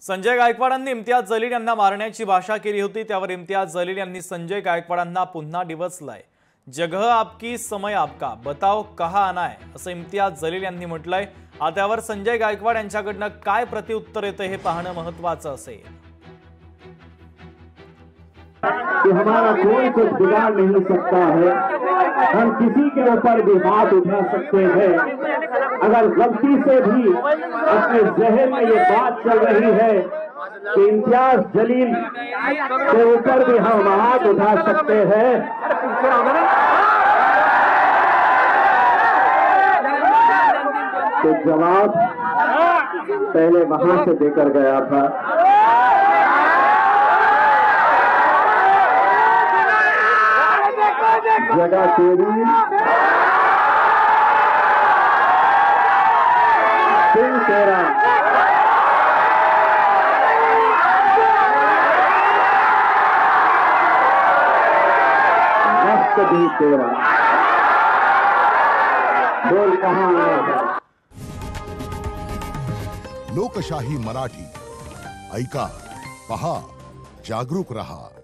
संजय गायकवाडांनी इम्तियाज जलील यांना मारण्याची भाषा केली होती। त्यावर इम्तियाज जलील यांनी संजय गायकवाडांना पुन्हा डिवचलंय। जगह आपकी समय आपका, बताओ कहा आना है, असं इम्तियाज जलील यांनी म्हटलंय। त्यावर संजय गायकवाड यांच्याकडनं काय प्रत्युत्तर येतं हे पाहणं महत्त्वाचं असेल। कि हमारा कोई कुछ बिगाड़ नहीं सकता है, हम किसी के ऊपर भी हाथ उठा सकते हैं। अगर गलती से भी अपने जहन में ये बात चल रही है कि इम्तियाज जलील के ऊपर भी हम हाथ उठा सकते हैं, तो जवाब पहले वहां से देकर गया था। जगह तेरी सिंह तेरा, वक्त भी तेरा, बोल कहां आया है। लोकशाही मराठी ऐका, पहा, जागरूक रहा।